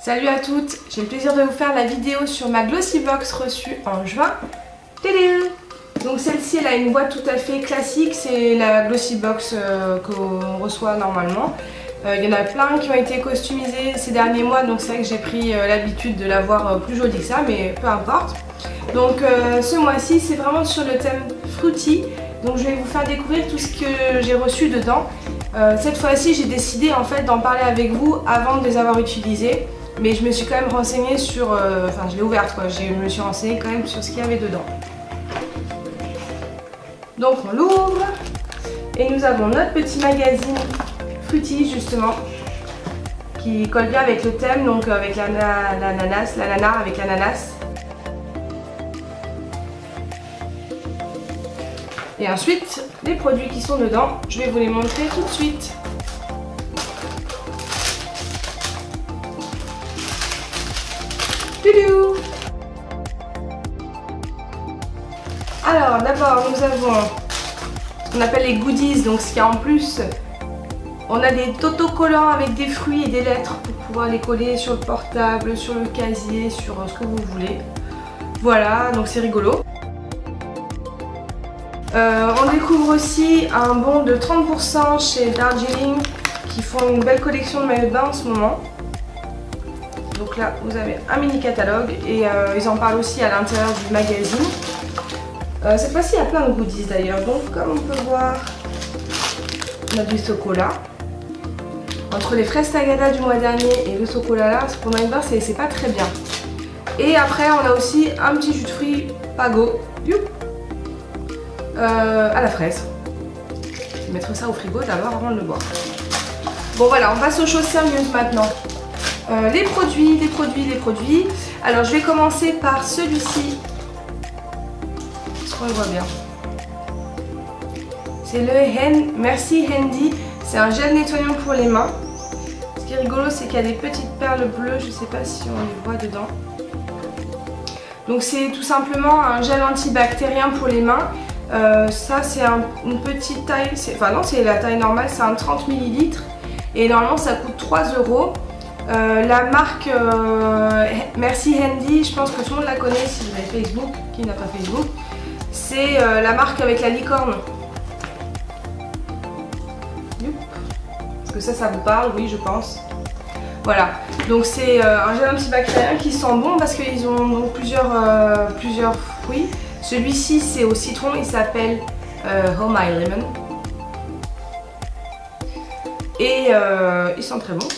Salut à toutes, j'ai le plaisir de vous faire la vidéo sur ma Glossy Box reçue en juin. Tadam! Donc celle-ci elle a une boîte tout à fait classique, c'est la Glossy Box qu'on reçoit normalement. Il y en a plein qui ont été customisés ces derniers mois, donc c'est vrai que j'ai pris l'habitude de l'avoir plus jolie que ça, mais peu importe. Donc ce mois-ci c'est vraiment sur le thème fruity, donc je vais vous faire découvrir tout ce que j'ai reçu dedans. Cette fois-ci j'ai décidé en fait d'en parler avec vous avant de les avoir utilisés. Mais je me suis quand même renseignée sur... Enfin, je l'ai ouverte quoi, je me suis renseignée quand même sur ce qu'il y avait dedans. Donc on l'ouvre et nous avons notre petit magazine Fruity justement qui colle bien avec le thème, donc avec l'ananas avec l'ananas. Et ensuite, les produits qui sont dedans, je vais vous les montrer tout de suite. Alors d'abord nous avons ce qu'on appelle les goodies, donc ce qu'il y a en plus. On a des autocollants avec des fruits et des lettres pour pouvoir les coller sur le portable, sur le casier, sur ce que vous voulez. Voilà, donc c'est rigolo. On découvre aussi un bon de 30% chez Darjeeling qui font une belle collection de maillots de bain en ce moment. Donc là vous avez un mini catalogue et ils en parlent aussi à l'intérieur du magazine. Cette fois-ci il y a plein de goodies d'ailleurs, donc comme on peut voir, on a du chocolat. Entre les fraises Tagada du mois dernier et le chocolat là, pendant une barre c'est pas très bien. Et après on a aussi un petit jus de fruits Pago à la fraise. Je vais mettre ça au frigo d'abord avant de le boire. Bon voilà, on passe aux choses sérieuses maintenant. Les produits. Alors je vais commencer par celui-ci. Est-ce qu'on le voit bien? C'est le Merci Handy. C'est un gel nettoyant pour les mains. Ce qui est rigolo, c'est qu'il y a des petites perles bleues. Je ne sais pas si on les voit dedans. Donc c'est tout simplement un gel antibactérien pour les mains. Ça c'est une petite taille. Enfin non, c'est la taille normale. C'est un 30 ml. Et normalement ça coûte 3 €. La marque Merci Handy, je pense que tout le monde la connaît si vous avez Facebook, qui n'a pas Facebook. C'est la marque avec la licorne. Est-ce que ça vous parle? Oui, je pense. Voilà, donc c'est un gel antibactérien qui sent bon parce qu'ils ont donc plusieurs fruits. Celui-ci c'est au citron, il s'appelle Oh My Lemon. Et il sent très bon.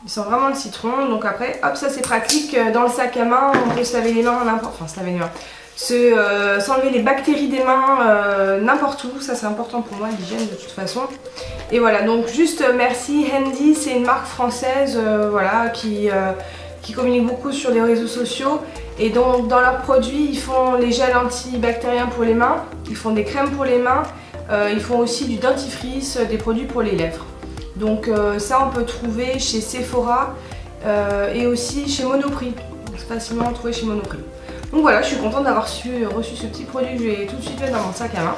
Il sent vraiment le citron, donc après, hop, ça c'est pratique. Dans le sac à main, on peut se laver les mains n'importe, enfin se laver les mains, s'enlever les bactéries des mains n'importe où. Ça c'est important pour moi, l'hygiène de toute façon. Et voilà, donc juste Merci Handy, c'est une marque française, voilà, qui communique beaucoup sur les réseaux sociaux. Et donc dans leurs produits, ils font les gels antibactériens pour les mains, ils font des crèmes pour les mains, ils font aussi du dentifrice, des produits pour les lèvres. Donc ça on peut trouver chez Sephora et aussi chez Monoprix. C'est facilement trouvé chez Monoprix. Donc voilà, je suis contente d'avoir reçu ce petit produit que je vais tout de suite mettre dans mon sac à main.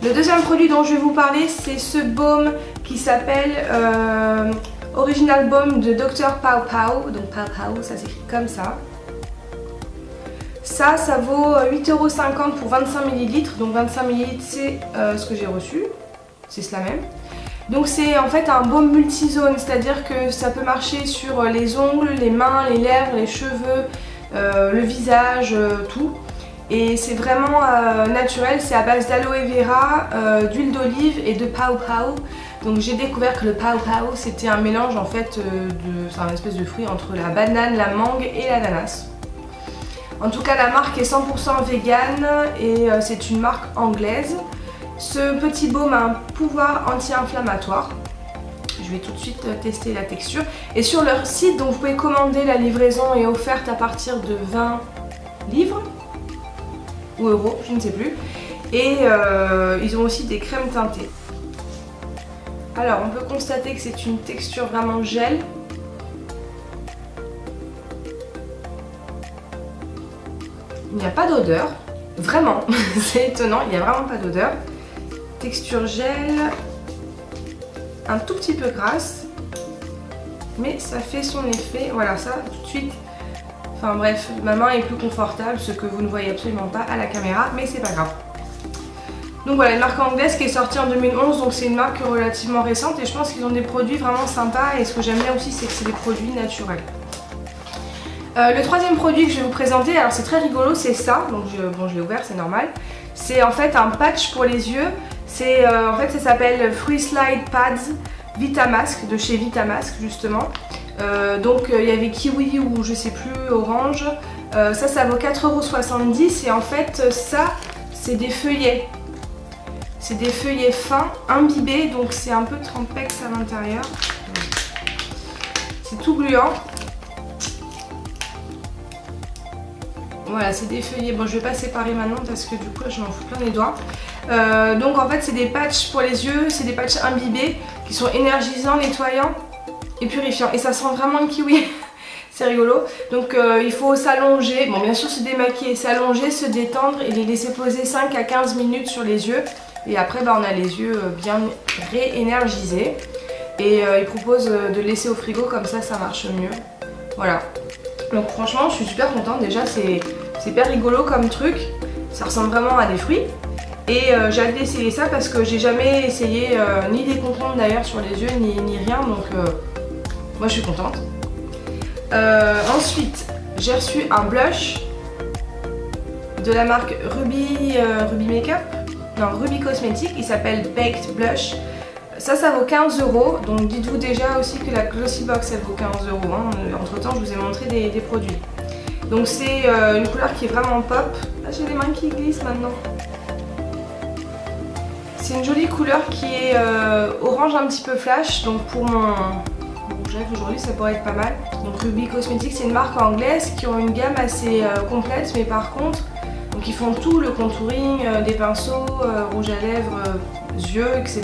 Le deuxième produit dont je vais vous parler, c'est ce baume qui s'appelle Original Balm de Dr Pau Pau. Donc Pau Pau, ça s'écrit comme ça. Ça vaut 8,50 € pour 25 ml. Donc 25 ml c'est ce que j'ai reçu. C'est cela même. Donc c'est en fait un baume multizone, c'est-à-dire que ça peut marcher sur les ongles, les mains, les lèvres, les cheveux, le visage, tout. Et c'est vraiment naturel, c'est à base d'aloe vera, d'huile d'olive et de Pau Pau. Donc j'ai découvert que le Pau Pau c'était un mélange en fait, c'est un espèce de fruit entre la banane, la mangue et l'ananas. En tout cas la marque est 100% vegan et c'est une marque anglaise. Ce petit baume a un pouvoir anti-inflammatoire. Je vais tout de suite tester la texture. Et sur leur site, donc vous pouvez commander, la livraison est offerte à partir de 20 livres ou euros, je ne sais plus. Et ils ont aussi des crèmes teintées. Alors on peut constater que c'est une texture vraiment gel. Il n'y a pas d'odeur, vraiment, c'est étonnant, il n'y a vraiment pas d'odeur. Texture gel, un tout petit peu grasse. mais ça fait son effet. Voilà, ça tout de suite. Enfin bref, ma main est plus confortable, ce que vous ne voyez absolument pas à la caméra, mais c'est pas grave. Donc voilà, une marque anglaise qui est sortie en 2011, donc c'est une marque relativement récente et je pense qu'ils ont des produits vraiment sympas et ce que j'aime bien aussi c'est que c'est des produits naturels. Le troisième produit que je vais vous présenter, alors c'est très rigolo, c'est ça, donc je l'ai ouvert, c'est normal. C'est en fait un patch pour les yeux, en fait ça s'appelle Free Slide Pads Vitamask, de chez Vitamask justement. Donc il y avait kiwi ou je sais plus, orange, ça vaut 4,70 € et en fait ça c'est des feuillets. C'est des feuillets fins, imbibés, donc c'est un peu trempex à l'intérieur. C'est tout gluant. Voilà, c'est des feuillets. Bon, je vais pas séparer maintenant parce que du coup, je m'en fous plein les doigts. Donc en fait, c'est des patchs pour les yeux, c'est des patchs imbibés qui sont énergisants, nettoyants et purifiants. Et ça sent vraiment le kiwi. C'est rigolo. Donc il faut s'allonger, bon bien sûr se démaquiller, s'allonger, se détendre et les laisser poser 5 à 15 minutes sur les yeux. Et après on a les yeux bien réénergisés. Et ils proposent de laisser au frigo, comme ça marche mieux. Voilà. Donc franchement je suis super contente, déjà c'est hyper rigolo comme truc. Ça ressemble vraiment à des fruits. Et j'ai hâte d'essayer ça parce que j'ai jamais essayé ni des concombres d'ailleurs sur les yeux ni rien. Donc moi je suis contente. Ensuite, j'ai reçu un blush de la marque Ruby Makeup, non Ruby Cosmetics, il s'appelle Baked Blush. Ça vaut 15 €, donc dites-vous déjà aussi que la Glossy Box elle vaut 15 €. Hein. Entre temps, je vous ai montré des produits. Donc c'est une couleur qui est vraiment pop. Ah, j'ai les mains qui glissent maintenant. C'est une jolie couleur qui est orange un petit peu flash, donc pour mon aujourd'hui ça pourrait être pas mal. Donc Ruby Cosmetics c'est une marque anglaise qui ont une gamme assez complète, mais par contre donc ils font tout, le contouring, des pinceaux, rouge à lèvres, yeux, etc.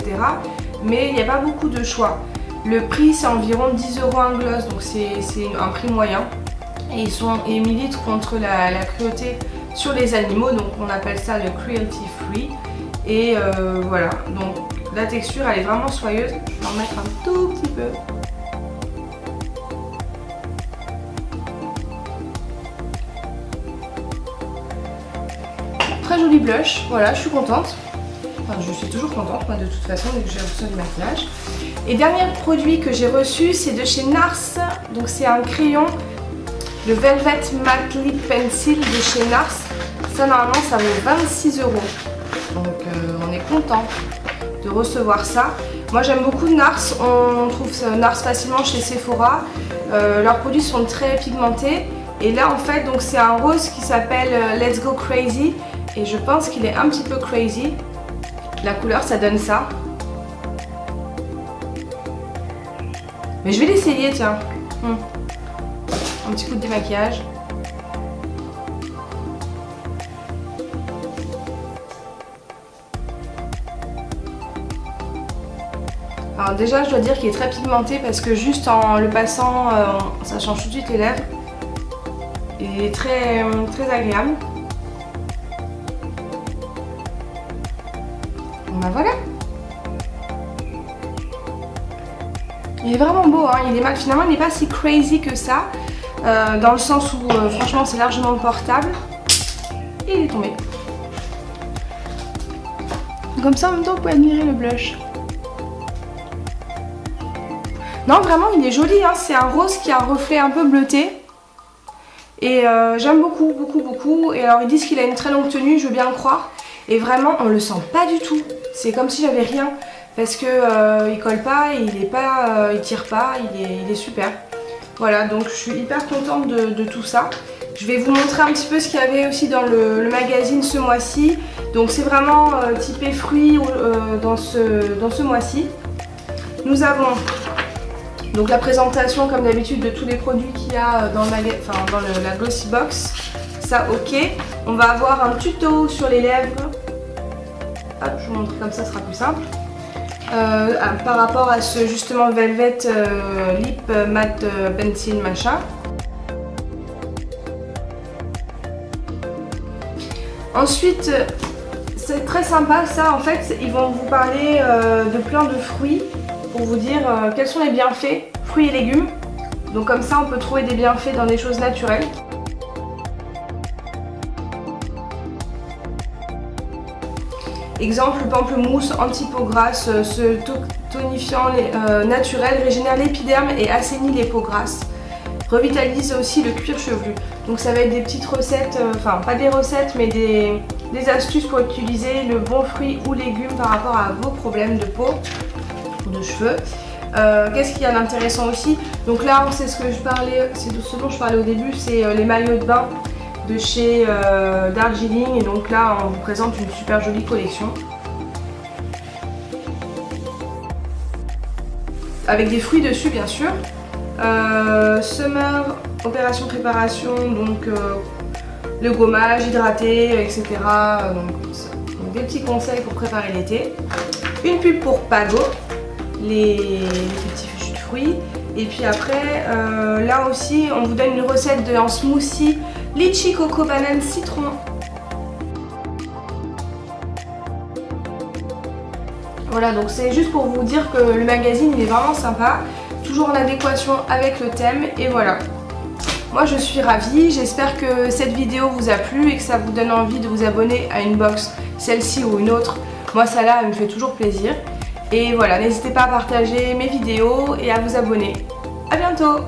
Mais il n'y a pas beaucoup de choix. Le prix c'est environ 10 € un gloss, donc c'est un prix moyen. Et ils militent contre la cruauté sur les animaux, donc on appelle ça le cruelty free. Et voilà, donc la texture elle est vraiment soyeuse. Je vais en mettre un tout petit peu. Très joli blush, voilà, je suis contente. Enfin, je suis toujours contente, moi, de toute façon, dès que j'ai reçu du maquillage. Et dernier produit que j'ai reçu, c'est de chez NARS. Donc c'est un crayon, le Velvet Matte Lip Pencil de chez NARS. Ça, normalement, ça vaut 26 €. Donc on est content de recevoir ça. Moi, j'aime beaucoup NARS. On trouve NARS facilement chez Sephora. Leurs produits sont très pigmentés. Et là, en fait, donc c'est un rose qui s'appelle Let's Go Crazy. Et je pense qu'il est un petit peu crazy. La couleur, ça donne ça. Mais je vais l'essayer, tiens. Un petit coup de démaquillage. Alors déjà, je dois dire qu'il est très pigmenté parce que juste en le passant, ça change tout de suite les lèvres. Il est très agréable. Ben voilà. Il est vraiment beau, hein. Il est mal. Finalement, il n'est pas si crazy que ça, dans le sens où franchement c'est largement portable. Et il est tombé. Comme ça en même temps vous pouvez admirer le blush. Non, vraiment il est joli, hein. C'est un rose qui a un reflet un peu bleuté. Et j'aime beaucoup, beaucoup, beaucoup. Et alors ils disent qu'il a une très longue tenue, je veux bien le croire. Et vraiment on le sent pas du tout. C'est comme si j'avais rien. Parce que il colle pas, il tire pas, il est super. Voilà, donc je suis hyper contente de tout ça. Je vais vous montrer un petit peu ce qu'il y avait aussi dans le magazine ce mois-ci. Donc c'est vraiment typé fruits dans ce mois-ci. Nous avons donc la présentation comme d'habitude de tous les produits qu'il y a dans la Glossy Box. Ça ok. On va avoir un tuto sur les lèvres. Hop, je vais vous montrer comme ça, ce sera plus simple. Par rapport à ce justement Velvet Lip Matte Pencil machin. Ensuite, c'est très sympa ça, en fait, ils vont vous parler de plein de fruits pour vous dire quels sont les bienfaits, fruits et légumes. Donc comme ça on peut trouver des bienfaits dans des choses naturelles. Exemple, le pamplemousse anti-peau grasse, ce tonifiant naturel régénère l'épiderme et assainit les peaux grasses. Revitalise aussi le cuir chevelu. Donc ça va être des petites recettes, enfin pas des recettes mais des astuces pour utiliser le bon fruit ou légume par rapport à vos problèmes de peau ou de cheveux. Qu'est-ce qu'il y a d'intéressant aussi? Donc là c'est ce que je parlais, c'est de ce dont je parlais au début, c'est les maillots de bain de chez Darjeeling, et donc là on vous présente une super jolie collection avec des fruits dessus bien sûr. Summer opération préparation, donc le gommage hydraté, etc. Donc des petits conseils pour préparer l'été. Une pub pour Pago, les petits fichus de fruits. Et puis après, là aussi, on vous donne une recette d'un smoothie litchi, coco, banane, citron. Voilà, donc c'est juste pour vous dire que le magazine il est vraiment sympa, toujours en adéquation avec le thème, et voilà. Moi je suis ravie, j'espère que cette vidéo vous a plu et que ça vous donne envie de vous abonner à une box, celle-ci ou une autre. Moi celle-là elle me fait toujours plaisir. Et voilà, n'hésitez pas à partager mes vidéos et à vous abonner. A bientôt!